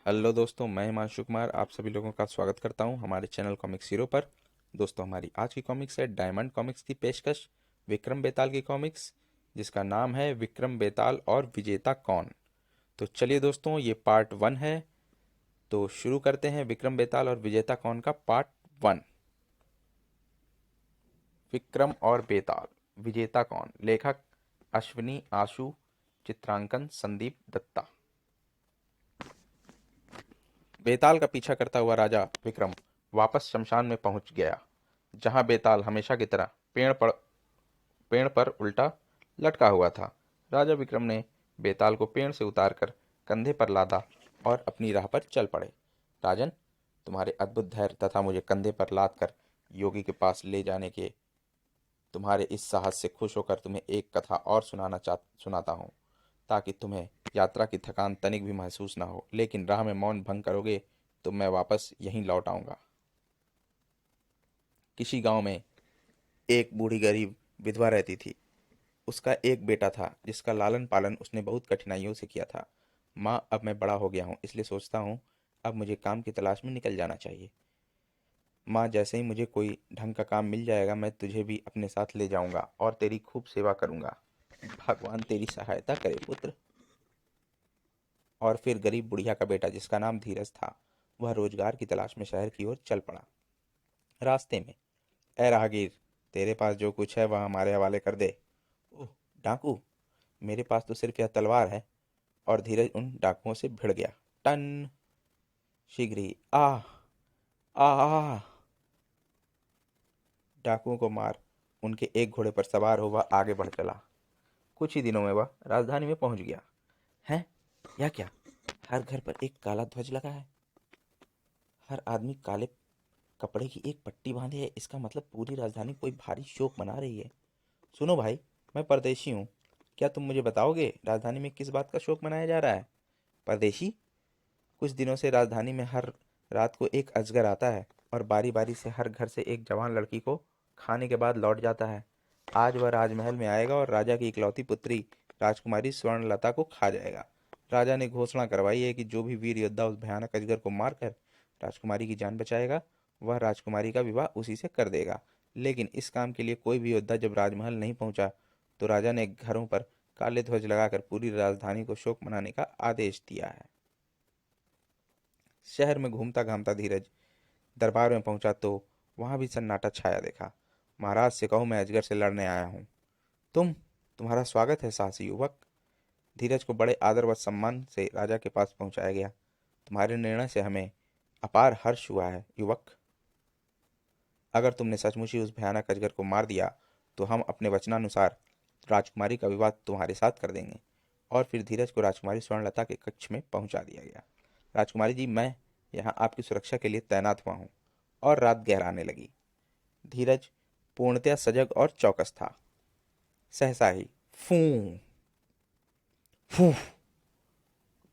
Hello दोस्तों, मैं हिमांशु कुमार आप सभी लोगों का स्वागत करता हूं हमारे चैनल कॉमिक्स हीरो पर। दोस्तों, हमारी आज की कॉमिक्स है डायमंड कॉमिक्स की पेशकश विक्रम बेताल की कॉमिक्स, जिसका नाम है विक्रम बेताल और विजेता कौन। तो चलिए दोस्तों, ये पार्ट 1 है। तो शुरू करते हैं विक्रम बेताल और विजेता कौन का पार्ट 1। विक्रम और बेताल विजेता कौन। लेखक अश्विनी आशु, चित्रांकन संदीप दत्ता। बेताल का पीछा करता हुआ राजा विक्रम वापस शमशान में पहुंच गया, जहां बेताल हमेशा की तरह पेड़ पर उल्टा लटका हुआ था। राजा विक्रम ने बेताल को पेड़ से उतारकर कंधे पर लादा और अपनी राह पर चल पड़े। राजन, तुम्हारे अद्भुत धैर्य तथा मुझे कंधे पर लाद कर योगी के पास ले जाने के तुम्हारे इस साहस से खुश होकर तुम्हें एक कथा और सुनाता हूँ, ताकि तुम्हें यात्रा की थकान तनिक भी महसूस ना हो। लेकिन राह में मौन भंग करोगे तो मैं वापस यहीं लौट आऊंगा। किसी गांव में एक बूढ़ी गरीब विधवा रहती थी। उसका एक बेटा था, जिसका लालन पालन उसने बहुत कठिनाइयों से किया था। माँ, अब मैं बड़ा हो गया हूँ, इसलिए सोचता हूँ अब मुझे काम की तलाश में निकल जाना चाहिए। माँ, जैसे ही मुझे कोई ढंग का काम मिल जाएगा मैं तुझे भी अपने साथ ले जाऊंगा और तेरी खूब सेवा करूंगा। भगवान तेरी सहायता करे पुत्र। और फिर गरीब बुढ़िया का बेटा, जिसका नाम धीरज था, वह रोजगार की तलाश में शहर की ओर चल पड़ा। रास्ते में, ए राहगीर, तेरे पास जो कुछ है वह हमारे हवाले कर दे। ओह डाकू, मेरे पास तो सिर्फ यह तलवार है। और धीरज उन डाकुओं से भिड़ गया। टन। शीघ्र ही आह आह डाकुओं को मार उनके एक घोड़े पर सवार हो वह आगे बढ़ चला। कुछ ही दिनों में वह राजधानी में पहुंच गया। हैं, यह क्या? हर घर पर एक काला ध्वज लगा है। हर आदमी काले कपड़े की एक पट्टी बांधे है। इसका मतलब पूरी राजधानी कोई भारी शोक मना रही है। सुनो भाई, मैं परदेशी हूँ। क्या तुम मुझे बताओगे राजधानी में किस बात का शोक मनाया जा रहा है? परदेशी? कुछ दिनों से राजधानी में हर रात को एक अजगर आता है और बारी बारी से हर घर से एक जवान लड़की को खाने के बाद लौट जाता है। आज वह राजमहल में आएगा और राजा की इकलौती पुत्री राजकुमारी स्वर्णलता को खा जाएगा। राजा ने घोषणा करवाई है कि जो भी वीर योद्धा उस भयानक अजगर को मारकर राजकुमारी की जान बचाएगा, वह राजकुमारी का विवाह उसी से कर देगा। लेकिन इस काम के लिए कोई भी योद्धा जब राजमहल नहीं पहुंचा, तो राजा ने घरों पर काले ध्वज लगाकर पूरी राजधानी को शोक मनाने का आदेश दिया है। शहर में घूमता घामता धीरज दरबार में पहुंचा तो वहां भी सन्नाटा छाया देखा। महाराज से कहो, मैं अजगर से लड़ने आया हूँ। तुम तुम्हारा स्वागत है साहसी युवक। धीरज को बड़े आदर व सम्मान से राजा के पास पहुंचाया गया। तुम्हारे निर्णय से हमें अपार हर्ष हुआ है युवक। अगर तुमने सचमुच ही उस भयानक अजगर को मार दिया तो हम अपने वचनानुसार राजकुमारी का विवाह तुम्हारे साथ कर देंगे। और फिर धीरज को राजकुमारी स्वर्णलता के कक्ष में पहुंचा दिया गया। राजकुमारी जी, मैं यहाँ आपकी सुरक्षा के लिए तैनात हुआ हूँ। और रात गहराने लगी। धीरज पूर्णतया सजग और चौकस था। सहसा ही फू फू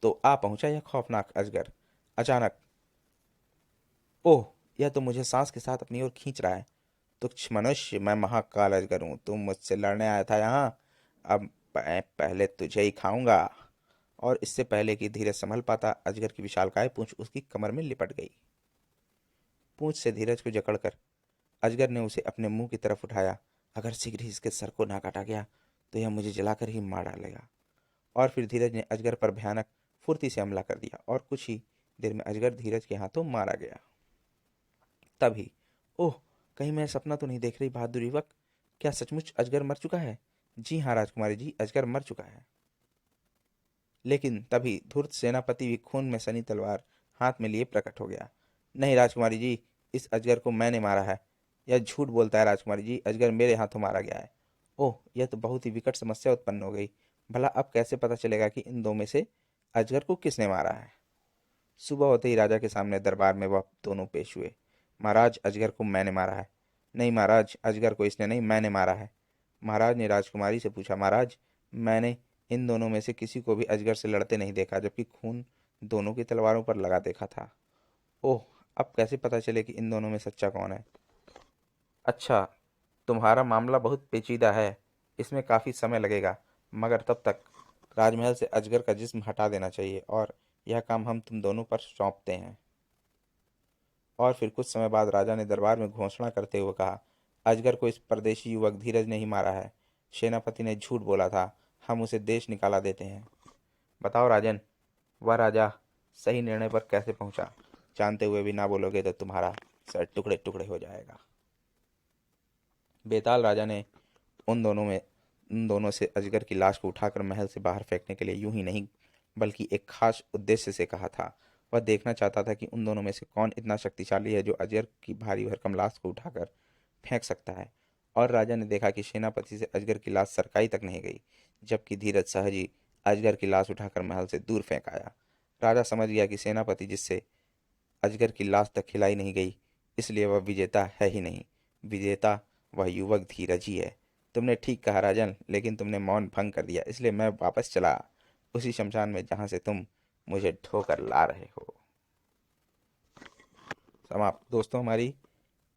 तो आ पहुंचा यह खौफनाक अजगर। अचानक, ओह, यह तो मुझे सांस के साथ अपनी ओर खींच रहा है। तुच्छ मनुष्य, मैं महाकाल अजगर हूँ। तुम मुझसे लड़ने आया था यहाँ। अब मैं पहले तुझे ही खाऊंगा। और इससे पहले कि धीरज संभल पाता, अजगर की विशालकाय पूंछ उसकी कमर में लिपट गई। पूंछ से धीरज को जकड़कर अजगर ने उसे अपने मुंह की तरफ उठाया। अगर शीघ्र ही इसके सर को ना काटा गया तो यह मुझे जलाकर ही मार डालेगा। और फिर धीरज ने अजगर पर भयानक फुर्ती से हमला कर दिया और कुछ ही देर में अजगर धीरज के हाथों मारा गया। तभी, ओह, कहीं मैं सपना तो नहीं देख रही बहादुर युवक? क्या सचमुच अजगर मर चुका है? जी हाँ राजकुमारी जी, अजगर मर चुका है। लेकिन तभी धूर्त सेनापति भी खून में सनी तलवार हाथ में लिए प्रकट हो गया। नहीं राजकुमारी जी, इस अजगर को मैंने मारा है। यह झूठ बोलता है राजकुमारी जी, अजगर मेरे हाथों मारा गया है। ओह, यह तो बहुत ही विकट समस्या उत्पन्न हो गई। भला अब कैसे पता चलेगा कि इन दो में से अजगर को किसने मारा है? सुबह होते ही राजा के सामने दरबार में वह दोनों पेश हुए। महाराज, अजगर को मैंने मारा है। नहीं महाराज, अजगर को इसने नहीं, मैंने मारा है। महाराज ने राजकुमारी से पूछा। महाराज, मैंने इन दोनों में से किसी को भी अजगर से लड़ते नहीं देखा, जबकि खून दोनों की तलवारों पर लगा देखा था। ओह, अब कैसे पता चले कि इन दोनों में सच्चा कौन है? अच्छा, तुम्हारा मामला बहुत पेचीदा है। इसमें काफ़ी समय लगेगा, मगर तब तक राजमहल से अजगर का जिस्म हटा देना चाहिए और यह काम हम तुम दोनों पर सौंपते हैं। और फिर कुछ समय बाद राजा ने दरबार में घोषणा करते हुए कहा, अजगर को इस परदेशी युवक धीरज ने ही मारा है। सेनापति ने झूठ बोला था, हम उसे देश निकाला देते हैं। बताओ राजन, वह राजा सही निर्णय पर कैसे पहुंचा? जानते हुए भी ना बोलोगे तो तुम्हारा सर टुकड़े टुकड़े हो जाएगा। बेताल राजा ने उन दोनों से अजगर की लाश को उठाकर महल से बाहर फेंकने के लिए यूं ही नहीं बल्कि एक खास उद्देश्य से कहा था। वह देखना चाहता था कि उन दोनों में से कौन इतना शक्तिशाली है जो अजगर की भारी भरकम लाश को उठाकर फेंक सकता है। और राजा ने देखा कि सेनापति से अजगर की लाश सरकाई तक नहीं गई, जबकि धीरज सहज ही अजगर की लाश उठाकर महल से दूर फेंक आया। राजा समझ गया कि सेनापति जिससे अजगर की लाश तक खिलाई नहीं गई, इसलिए वह विजेता है ही नहीं। विजेता वह युवक धीरज ही है। तुमने ठीक कहा राजन, लेकिन तुमने मौन भंग कर दिया, इसलिए मैं वापस चला उसी शमशान में जहां से तुम मुझे ढोकर ला रहे हो। समाप्त। दोस्तों, हमारी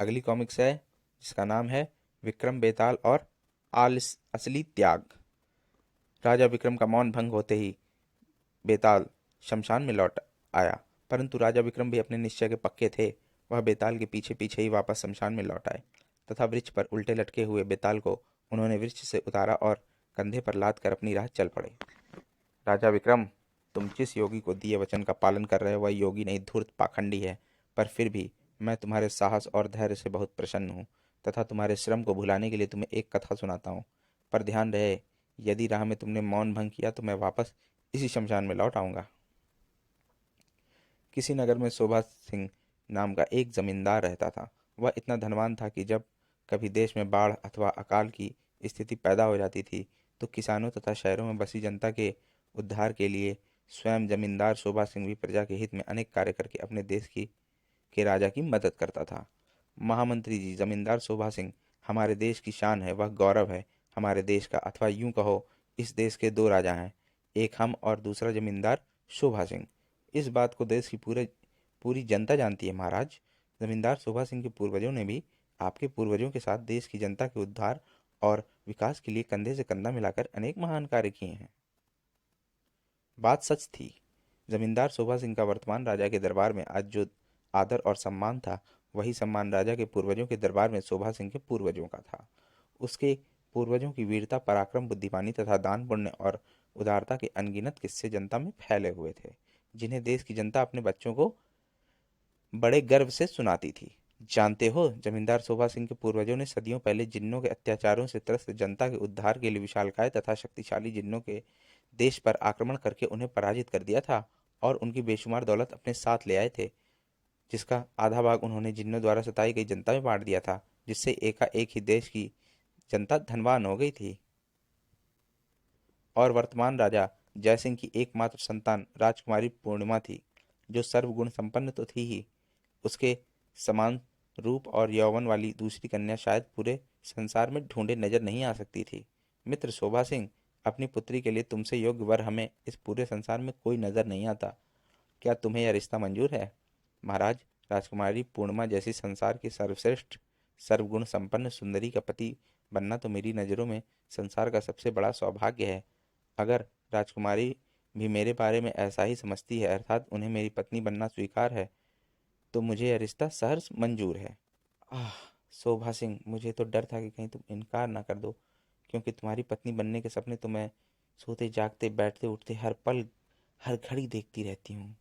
अगली कॉमिक्स है जिसका नाम है विक्रम बेताल और असली त्याग। राजा विक्रम का मौन भंग होते ही बेताल शमशान में लौट आया, परंतु राजा विक्रम भी अपने निश्चय के पक्के थे। वह बेताल के पीछे पीछे ही वापस शमशान में लौट आए तथा वृक्ष पर उल्टे लटके हुए बेताल को उन्होंने वृक्ष से उतारा और कंधे पर लाद कर अपनी राह चल पड़े। राजा विक्रम, तुम जिस योगी को दिए वचन का पालन कर रहे हो वह योगी नहीं, धूर्त पाखंडी है। पर फिर भी मैं तुम्हारे साहस और धैर्य से बहुत प्रसन्न हूँ तथा तुम्हारे श्रम को भुलाने के लिए तुम्हें एक कथा सुनाता हूँ। पर ध्यान रहे, यदि राह में तुमने मौन भंग किया तो मैं वापस इसी शमशान में लौट आऊंगा। किसी नगर में शोभा सिंह नाम का एक जमींदार रहता था। वह इतना धनवान था कि जब कभी देश में बाढ़ अथवा अकाल की स्थिति पैदा हो जाती थी तो किसानों तथा शहरों में बसी जनता के उद्धार के लिए स्वयं जमींदार शोभा सिंह भी प्रजा के हित में अनेक कार्य करके अपने देश की के राजा की मदद करता था। महामंत्री जी, जमींदार शोभा सिंह हमारे देश की शान है, वह गौरव है हमारे देश का, अथवा यूं कहो इस देश के दो राजा हैं, एक हम और दूसरा जमींदार शोभा सिंह। इस बात को देश की पूरी जनता जानती है महाराज। जमींदार शोभा सिंह के पूर्वजों ने भी आपके पूर्वजों के साथ देश की जनता के उद्धार और विकास के लिए कंधे से कंधा मिलाकर अनेक महान कार्य किए हैं। बात सच थी। जमींदार शोभा सिंह का वर्तमान राजा के दरबार में आज जो आदर और सम्मान था, वही सम्मान राजा के पूर्वजों के दरबार में शोभा सिंह के पूर्वजों का था। उसके पूर्वजों की वीरता, पराक्रम, बुद्धिमानी तथा दान पुण्य और उदारता के अनगिनत किस्से जनता में फैले हुए थे, जिन्हें देश की जनता अपने बच्चों को बड़े गर्व से सुनाती थी। जानते हो, जमींदार शोभा सिंह के पूर्वजों ने सदियों पहले जिन्नों के अत्याचारों से त्रस्त जनता के उद्धार के लिए विशालकाय तथा शक्तिशाली जिन्नों के देश पर आक्रमण करके उन्हें पराजित कर दिया था और उनकी बेशुमार दौलत अपने साथ ले आए थे, जिसका आधा भाग उन्होंने जिन्नों द्वारा सताई गई जनता में बांट दिया था, जिससे एकाएक ही देश की जनता धनवान हो गई थी। और वर्तमान राजा जयसिंह की एकमात्र संतान राजकुमारी पूर्णिमा थी, जो सर्वगुण संपन्न तो थी ही, उसके समान रूप और यौवन वाली दूसरी कन्या शायद पूरे संसार में ढूंढे नजर नहीं आ सकती थी। मित्र शोभा सिंह, अपनी पुत्री के लिए तुमसे योग्य वर हमें इस पूरे संसार में कोई नजर नहीं आता। क्या तुम्हें यह रिश्ता मंजूर है? महाराज, राजकुमारी पूर्णिमा जैसी संसार की सर्वश्रेष्ठ सर्वगुण संपन्न सुंदरी का पति बनना तो मेरी नज़रों में संसार का सबसे बड़ा सौभाग्य है। अगर राजकुमारी भी मेरे बारे में ऐसा ही समझती है, अर्थात उन्हें मेरी पत्नी बनना स्वीकार है, तो मुझे यह रिश्ता सहर्ष मंजूर है। आह शोभा सिंह, मुझे तो डर था कि कहीं तुम इनकार ना कर दो, क्योंकि तुम्हारी पत्नी बनने के सपने तो मैं सोते जागते बैठते उठते हर पल हर घड़ी देखती रहती हूँ।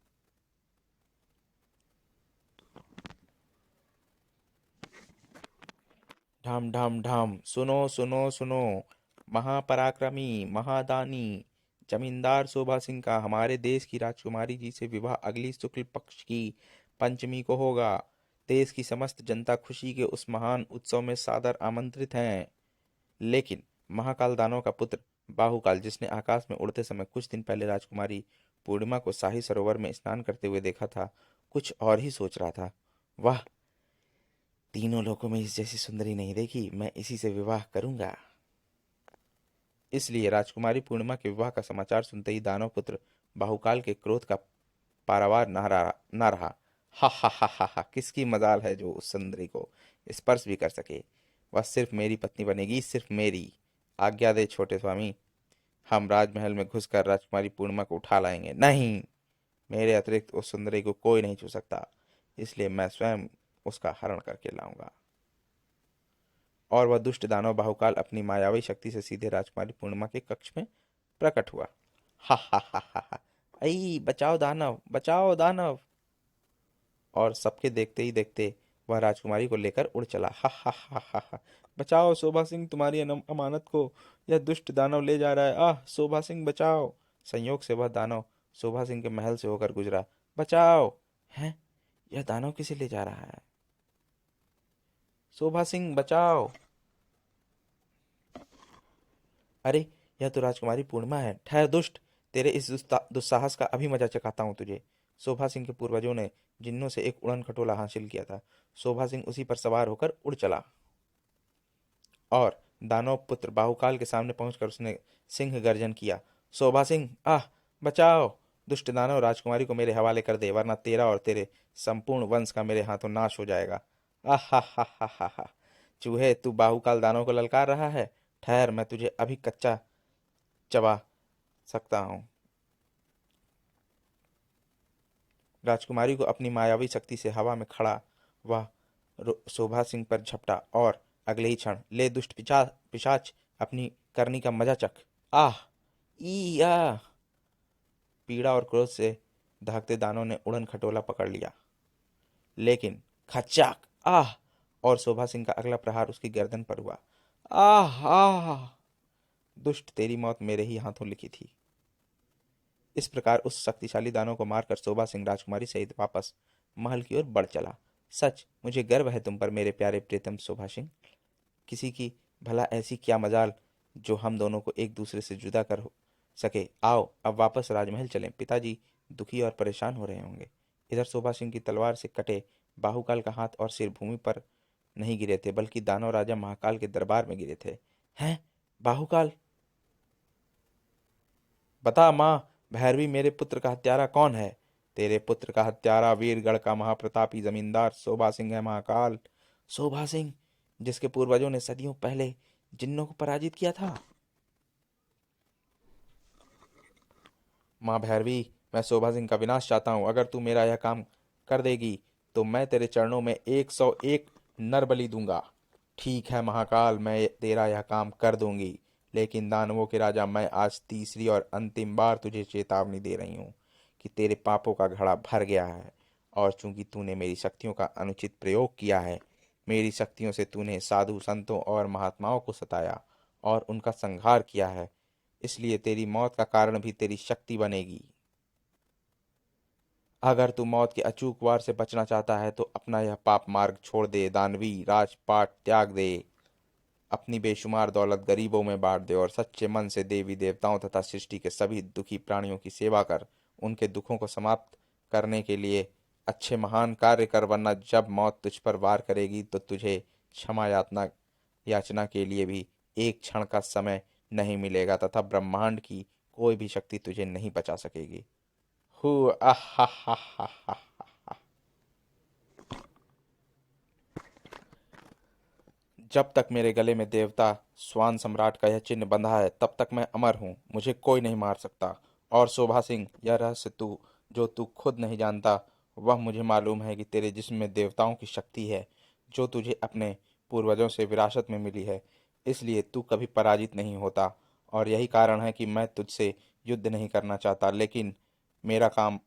ढाम ढाम ढाम, सुनो सुनो सुनो, महापराक्रमी महादानी जमींदार शोभा सिंह का हमारे देश की राजकुमारी जी से विवाह अगली शुक्ल पक्ष की पंचमी को होगा। देश की समस्त जनता खुशी के उस महान उत्सव में सादर आमंत्रित हैं। लेकिन महाकाल दानव का पुत्र बाहुकाल, जिसने आकाश में उड़ते समय कुछ दिन पहले राजकुमारी पूर्णिमा को शाही सरोवर में स्नान करते हुए देखा था, कुछ और ही सोच रहा था। वाह, तीनों लोकों में इस जैसी सुंदरी नहीं देखी, मैं इसी से विवाह करूंगा। इसलिए राजकुमारी पूर्णिमा के विवाह का समाचार सुनते ही दानव पुत्र बाहुकाल के क्रोध का पारावार ना रहा। हा हा हा हा हा, किसकी मजाल है जो उस सुंदरी को स्पर्श भी कर सके। वह सिर्फ मेरी पत्नी बनेगी, सिर्फ मेरी। आज्ञा दे छोटे स्वामी, हम राजमहल में घुसकर राजकुमारी पूर्णिमा को उठा लाएंगे। नहीं, मेरे अतिरिक्त उस सुंदरी को कोई नहीं छू सकता, इसलिए मैं स्वयं उसका हरण करके लाऊंगा। और वह दुष्ट दानव बाहुकाल अपनी मायावी शक्ति से सीधे राजकुमारी पूर्णिमा के कक्ष में प्रकट हुआ। हा हा हा हा हा, आई बचाओ दानव, बचाओ दानव! और सबके देखते ही देखते वह राजकुमारी को लेकर उड़ चला। हा हा हा हा हा, बचाओ शोभा सिंह, तुम्हारी अमानत को यह दुष्ट दानव ले जा रहा है। आह शोभा सिंह बचाओ! संयोग से वह दानव शोभा सिंह के महल से होकर गुजरा। बचाओ! हैं, यह दानव किसे ले जा रहा है? शोभा सिंह बचाओ! अरे, यह तो राजकुमारी पूर्णिमा है। ठहर दुष्ट, तेरे इस दुस्साहस का अभी मजा चखाता हूँ तुझे। शोभा सिंह के पूर्वजों ने जिन्नों से एक उड़न खटोला हासिल किया था। शोभा सिंह उसी पर सवार होकर उड़ चला और दानव पुत्र बाहुकाल के सामने पहुंचकर उसने सिंह गर्जन किया। शोभा सिंह, आह, बचाओ! दुष्ट दानव राजकुमारी को मेरे हवाले कर दे, वरना तेरा और तेरे संपूर्ण वंश का मेरे हाथों नाश हो जाएगा। आह हा हा हा हा हा! चूहे, तू बाहुकाल दानव को ललकार रहा है? ठहर, मैं तुझे अभी कच्चा चबा सकता हूँ। राजकुमारी को अपनी मायावी शक्ति से हवा में खड़ा वह शोभा सिंह पर झपटा और अगले ही क्षण, ले दुष्ट पिशाच, अपनी करनी का मजा चख। आह! ई आ! पीड़ा और क्रोध से दहकते दानों ने उड़न खटोला पकड़ लिया, लेकिन खच्चाक! आह! और शोभा सिंह का अगला प्रहार उसकी गर्दन पर हुआ। आह आह! दुष्ट, तेरी मौत मेरे ही हाथों लिखी थी। इस प्रकार उस शक्तिशाली दानव को मारकर शोभा सिंह राजकुमारी सहित वापस महल की ओर बढ़ चला। सच, मुझे गर्व है तुम पर मेरे प्यारे प्रीतम शोभा सिंह। किसी की भला ऐसी क्या मजाल जो हम दोनों को एक दूसरे से जुदा कर सके। आओ अब वापस राजमहल चलें, पिताजी दुखी और परेशान हो रहे होंगे। इधर शोभा सिंह की तलवार से कटे बाहुकाल का हाथ और सिर भूमि पर नहीं गिरे थे, बल्कि दानव राजा महाकाल के दरबार में गिरे थे। हैं, बाहुकाल! बता माँ, भैरवी, मेरे पुत्र का हत्यारा कौन है? तेरे पुत्र का हत्यारा वीरगढ़ का महाप्रतापी जमींदार शोभा सिंह है, महाकाल। शोभा सिंह, जिसके पूर्वजों ने सदियों पहले जिन्नों को पराजित किया था। माँ भैरवी, मैं शोभा सिंह का विनाश चाहता हूँ। अगर तू मेरा यह काम कर देगी तो मैं तेरे चरणों में 101 नर बलि दूंगा। ठीक है महाकाल, मैं तेरा यह काम कर दूंगी, लेकिन दानवों के राजा, मैं आज तीसरी और अंतिम बार तुझे चेतावनी दे रही हूँ कि तेरे पापों का घड़ा भर गया है। और चूंकि तूने मेरी शक्तियों का अनुचित प्रयोग किया है, मेरी शक्तियों से तूने साधु संतों और महात्माओं को सताया और उनका संहार किया है, इसलिए तेरी मौत का कारण भी तेरी शक्ति बनेगी। अगर तू मौत के अचूक वार से बचना चाहता है तो अपना यह पाप मार्ग छोड़ दे, दानवी राजपाट त्याग दे, अपनी बेशुमार दौलत गरीबों में बांट दे और सच्चे मन से देवी देवताओं तथा सृष्टि के सभी दुखी प्राणियों की सेवा कर, उनके दुखों को समाप्त करने के लिए अच्छे महान कार्य कर, वरना जब मौत तुझ पर वार करेगी तो तुझे क्षमा यातना याचना के लिए भी एक क्षण का समय नहीं मिलेगा तथा ब्रह्मांड की कोई भी शक्ति तुझे नहीं बचा सकेगी। हु आह हा हा हा हा। जब तक मेरे गले में देवता स्वान सम्राट का यह चिन्ह बंधा है, तब तक मैं अमर हूँ, मुझे कोई नहीं मार सकता। और शोभा सिंह, यह रहस्य जो तू खुद नहीं जानता, वह मुझे मालूम है कि तेरे जिस्म में देवताओं की शक्ति है, जो तुझे अपने पूर्वजों से विरासत में मिली है। इसलिए तू कभी पराजित नहीं होता, और यही कारण है कि मैं तुझसे युद्ध नहीं करना चाहता, लेकिन मेरा काम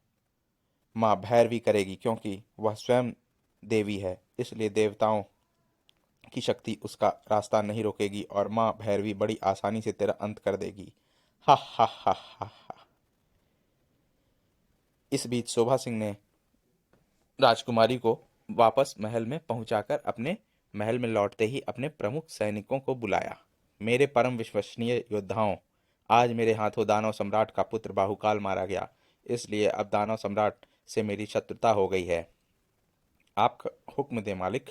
माँ भैरवी करेगी, क्योंकि वह स्वयं देवी है। इसलिए देवताओं की शक्ति उसका रास्ता नहीं रोकेगी और माँ भैरवी बड़ी आसानी से तेरा अंत कर देगी। हा हा हा हा हा। इस बीच शोभा सिंह ने राजकुमारी को वापस महल में पहुंचाकर अपने महल में लौटते ही अपने प्रमुख सैनिकों को बुलाया। मेरे परम विश्वसनीय योद्धाओं, आज मेरे हाथों दानव सम्राट का पुत्र बाहुकाल मारा गया, इसलिए अब दानव सम्राट से मेरी शत्रुता हो गई है। आप हुक्म दें मालिक।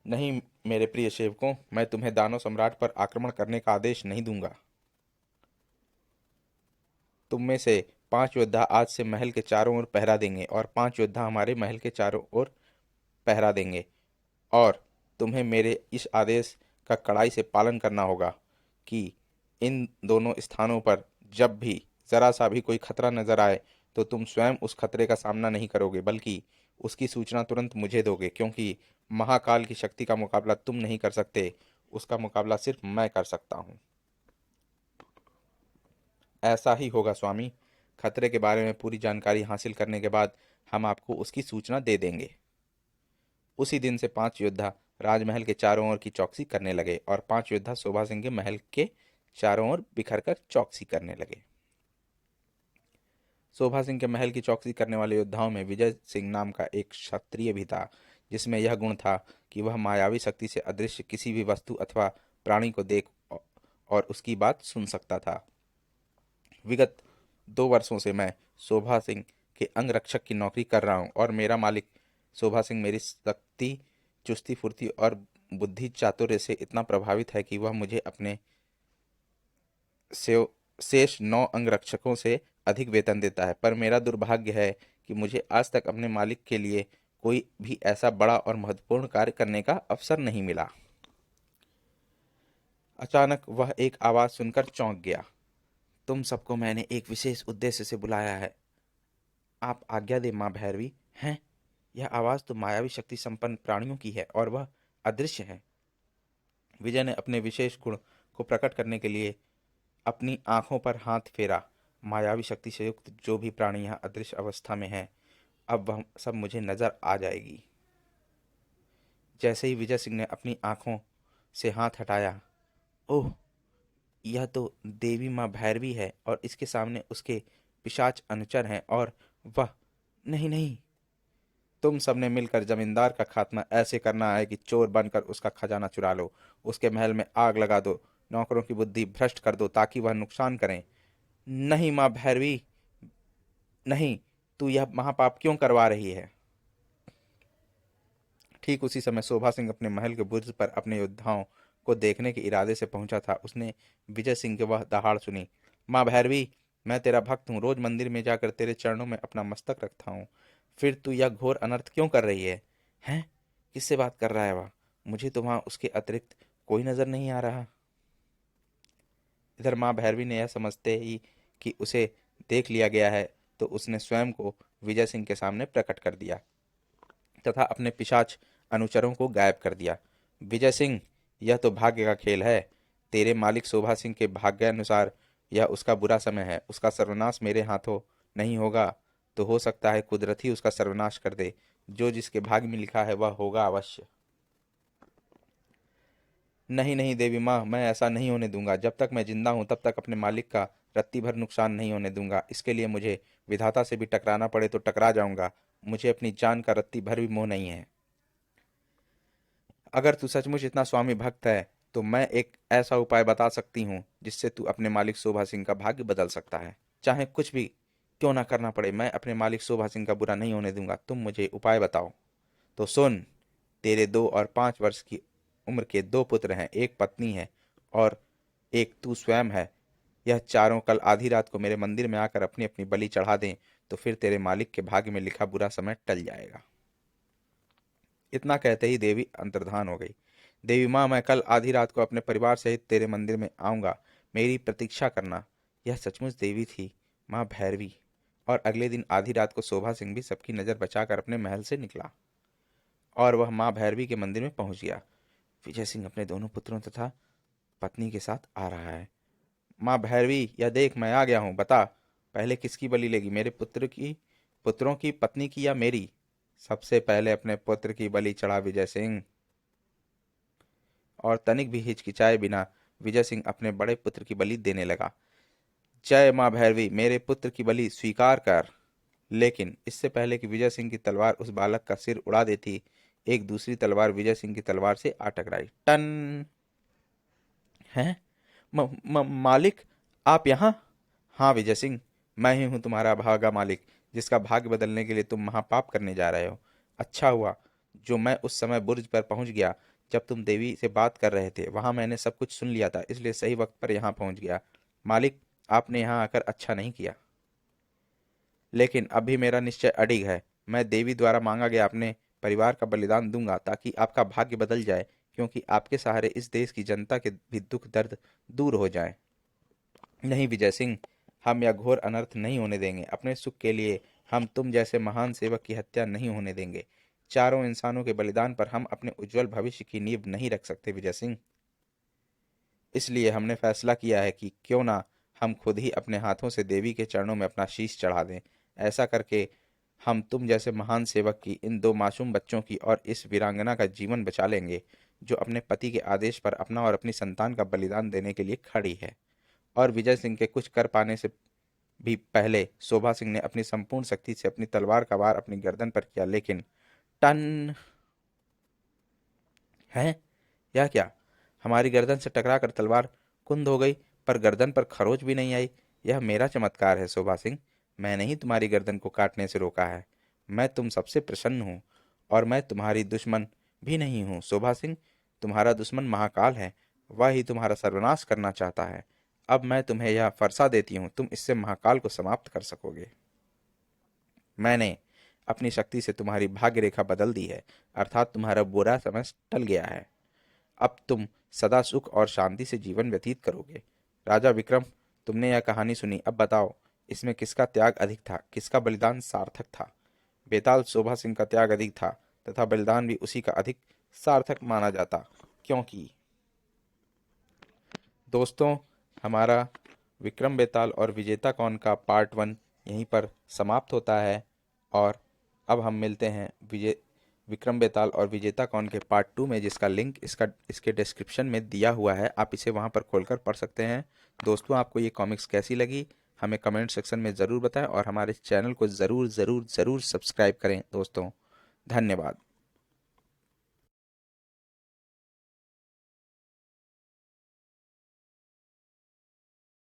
नहीं मेरे प्रिय सेवकों, मैं तुम्हें दानव सम्राट पर आक्रमण करने का आदेश नहीं दूंगा। तुम में से 5 योद्धा आज से महल के चारों ओर पहरा देंगे और 5 योद्धा हमारे महल के चारों ओर पहरा देंगे। और तुम्हें मेरे इस आदेश का कड़ाई से पालन करना होगा कि इन दोनों स्थानों पर जब भी जरा सा भी कोई खतरा नजर आए तो तुम स्वयं उस खतरे का सामना नहीं करोगे, बल्कि उसकी सूचना तुरंत मुझे दोगे, क्योंकि महाकाल की शक्ति का मुकाबला तुम नहीं कर सकते, उसका मुकाबला सिर्फ मैं कर सकता हूँ। ऐसा ही होगा स्वामी। खतरे के बारे में पूरी जानकारी हासिल करने के बाद हम आपको उसकी सूचना दे देंगे। उसी दिन से 5 योद्धा राजमहल के चारों ओर की चौकसी करने लगे और 5 योद्धा शोभा सिंह के महल के चारों ओर बिखर कर चौकसी करने लगे। शोभा सिंह के महल की चौकसी करने वाले योद्धाओं में विजय सिंह नाम का एक क्षत्रिय भी था, जिसमें यह गुण था कि वह मायावी शक्ति से अदृश्य किसी भी वस्तु अथवा प्राणी को देख और उसकी बात सुन सकता था। विगत 2 वर्षों से मैं शोभा सिंह के अंगरक्षक की नौकरी कर रहा हूँ और मेरा मालिक शोभा सिंह मेरी शक्ति, चुस्ती फुर्ती और बुद्धि चातुर्य से इतना प्रभावित है कि वह मुझे अपने से शेष 9 अंगरक्षकों से अधिक वेतन देता है। पर मेरा दुर्भाग्य है कि मुझे आज तक अपने मालिक के लिए कोई भी ऐसा बड़ा और महत्वपूर्ण कार्य करने का अवसर नहीं मिला। अचानक वह एक आवाज सुनकर चौंक गया। तुम सबको मैंने एक विशेष उद्देश्य से बुलाया है। आप आज्ञा दे माँ भैरवी। हैं? यह आवाज तो मायावी शक्ति संपन्न प्राणियों की है और वह अदृश्य है। विजय ने अपने विशेष गुण को प्रकट करने के लिए अपनी आंखों पर हाथ फेरा। मायावी शक्ति से युक्त जो भी प्राणी यहाँ अदृश्य अवस्था में है, अब वह सब मुझे नजर आ जाएगी। जैसे ही विजय सिंह ने अपनी आंखों से हाथ हटाया, ओह, यह तो देवी माँ भैरवी है और इसके सामने उसके पिशाच अनुचर हैं और वह, नहीं नहीं, तुम सबने मिलकर जमींदार का खात्मा ऐसे करना है कि चोर बनकर उसका खजाना चुरा लो, उसके महल में आग लगा दो, नौकरों की बुद्धि भ्रष्ट कर दो ताकि वह नुकसान करें। नहीं माँ भैरवी, नहीं, तू यह महापाप क्यों करवा रही है? ठीक उसी समय शोभा सिंह अपने महल के बुर्ज पर अपने योद्धाओं को देखने के इरादे से पहुंचा था। उसने विजय सिंह की वह दहाड़ सुनी। माँ भैरवी, मैं तेरा भक्त हूँ, रोज मंदिर में जाकर तेरे चरणों में अपना मस्तक रखता हूँ, फिर तू यह घोर अनर्थ क्यों कर रही है? हैं? किससे बात कर रहा है वह? मुझे तो वहां उसके अतिरिक्त कोई नजर नहीं आ रहा। इधर माँ भैरवी ने यह समझते ही कि उसे देख लिया गया है, तो उसने स्वयं को विजय सिंह के सामने प्रकट कर दिया तथा अपने पिशाच अनुचरों को गायब कर दिया। विजय सिंह, यह तो भाग्य का खेल है। तेरे मालिक शोभा सिंह के भाग्यानुसार यह उसका बुरा समय है। उसका सर्वनाश मेरे हाथों नहीं होगा तो हो सकता है कुदरत ही उसका सर्वनाश कर दे। जो जिसके भाग्य में लिखा है वह होगा अवश्य। नहीं नहीं देवी माँ, मैं ऐसा नहीं होने दूंगा। जब तक मैं जिंदा हूं तब तक अपने मालिक का रत्ती भर नुकसान नहीं होने दूंगा। इसके लिए मुझे विधाता से भी टकराना पड़े तो टकरा जाऊंगा। मुझे अपनी जान का रत्ती भर भी मोह नहीं है। अगर तू सचमुच इतना स्वामी भक्त है तो मैं एक ऐसा उपाय बता सकती हूँ जिससे तू अपने मालिक शोभा सिंह का भाग्य बदल सकता है। चाहे कुछ भी क्यों ना करना पड़े, मैं अपने मालिक शोभा सिंह का बुरा नहीं होने दूंगा। तुम मुझे उपाय बताओ। तो सुन, तेरे 2 और 5 वर्ष की उम्र के 2 पुत्र हैं, एक पत्नी है और एक तू स्वयं है। यह चारों कल आधी रात को मेरे मंदिर में आकर अपनी अपनी बलि चढ़ा दें, तो फिर तेरे मालिक के भाग्य में लिखा बुरा समय टल जाएगा। इतना कहते ही देवी अंतर्धान हो गई। देवी माँ, मैं कल आधी रात को अपने परिवार सहित तेरे मंदिर में आऊंगा, मेरी प्रतीक्षा करना। यह सचमुच देवी थी, माँ भैरवी। और अगले दिन आधी रात को शोभा सिंह भी सबकी नजर बचाकर अपने महल से निकला और वह माँ भैरवी के मंदिर में पहुंच गया। विजय सिंह अपने दोनों पुत्रों तथा पत्नी के साथ आ रहा है। माँ भैरवी, यह देख, मैं आ गया हूँ। बता, पहले किसकी बलि लेगी, मेरे पुत्रों की, पत्नी की या मेरी? सबसे पहले अपने पुत्र की बलि चढ़ा विजय सिंह। और तनिक भी हिचकिचाए बिना विजय सिंह अपने बड़े पुत्र की बलि देने लगा। जय माँ भैरवी, मेरे पुत्र की बलि स्वीकार कर। लेकिन इससे पहले कि विजय सिंह की तलवार उस बालक का सिर उड़ा देती, एक दूसरी तलवार विजय सिंह की तलवार से आ टकराई। टन। हैं? मालिक, आप यहाँ? हाँ विजय सिंह, मैं ही हूँ तुम्हारा भागा मालिक, जिसका भाग्य बदलने के लिए तुम महापाप करने जा रहे हो। अच्छा हुआ जो मैं उस समय बुर्ज पर पहुंच गया जब तुम देवी से बात कर रहे थे। वहां मैंने सब कुछ सुन लिया था, इसलिए सही वक्त पर यहाँ पहुंच गया। मालिक, आपने यहाँ आकर अच्छा नहीं किया, लेकिन अभी मेरा निश्चय अडिग है। मैं देवी द्वारा मांगा गया अपने परिवार का बलिदान दूंगा ताकि आपका भाग्य बदल जाए, क्योंकि आपके सहारे इस देश की जनता के भी दुख दर्द दूर हो जाए। नहीं विजय सिंह, हम यह घोर अनर्थ नहीं होने देंगे। अपने सुख के लिए हम तुम जैसे महान सेवक की हत्या नहीं होने देंगे। चारों इंसानों के बलिदान पर हम अपने उज्जवल भविष्य की नींव नहीं रख सकते विजय सिंह। इसलिए हमने फैसला किया है कि क्यों ना हम खुद ही अपने हाथों से देवी के चरणों में अपना शीश चढ़ा दें। ऐसा करके हम तुम जैसे महान सेवक की, इन दो मासूम बच्चों की और इस वीरांगना का जीवन बचा लेंगे, जो अपने पति के आदेश पर अपना और अपनी संतान का बलिदान देने के लिए खड़ी है। और विजय सिंह के कुछ कर पाने से भी पहले शोभा सिंह ने अपनी संपूर्ण शक्ति से अपनी तलवार का वार अपनी गर्दन पर किया, लेकिन टन है। यह क्या? हमारी गर्दन से टकराकर तलवार कुंद हो गई, पर गर्दन पर खरोच भी नहीं आई। यह मेरा चमत्कार है शोभा सिंह। मैंने ही तुम्हारी गर्दन को काटने से रोका है। मैं तुम सबसे प्रसन्न हूँ, और मैं तुम्हारी दुश्मन भी नहीं हूँ शोभा सिंह। तुम्हारा दुश्मन महाकाल है, वह ही तुम्हारा सर्वनाश करना चाहता है। अब मैं तुम्हें यह फरसा देती हूँ, तुम इससे महाकाल को समाप्त कर सकोगे। मैंने अपनी शक्ति से तुम्हारी भाग्य रेखा बदल दी है, अर्थात तुम्हारा बुरा समय टल गया है। अब तुम सदा सुख और शांति से जीवन व्यतीत करोगे। राजा विक्रम, तुमने यह कहानी सुनी, अब बताओ इसमें किसका त्याग अधिक था, किसका बलिदान सार्थक था? बेताल शोभा सिंह का त्याग अधिक था, तथा बलिदान भी उसी का अधिक सार्थक माना जाता, क्योंकि दोस्तों, हमारा विक्रम बेताल और विजेता कौन का पार्ट 1 यहीं पर समाप्त होता है। और अब हम मिलते हैं विक्रम बेताल और विजेता कौन के पार्ट 2 में, जिसका लिंक इसके डिस्क्रिप्शन में दिया हुआ है। आप इसे वहां पर खोलकर पढ़ सकते हैं। दोस्तों, आपको ये कॉमिक्स कैसी लगी हमें कमेंट सेक्शन में ज़रूर बताएं, और हमारे चैनल को ज़रूर ज़रूर ज़रूर सब्सक्राइब करें दोस्तों। धन्यवाद।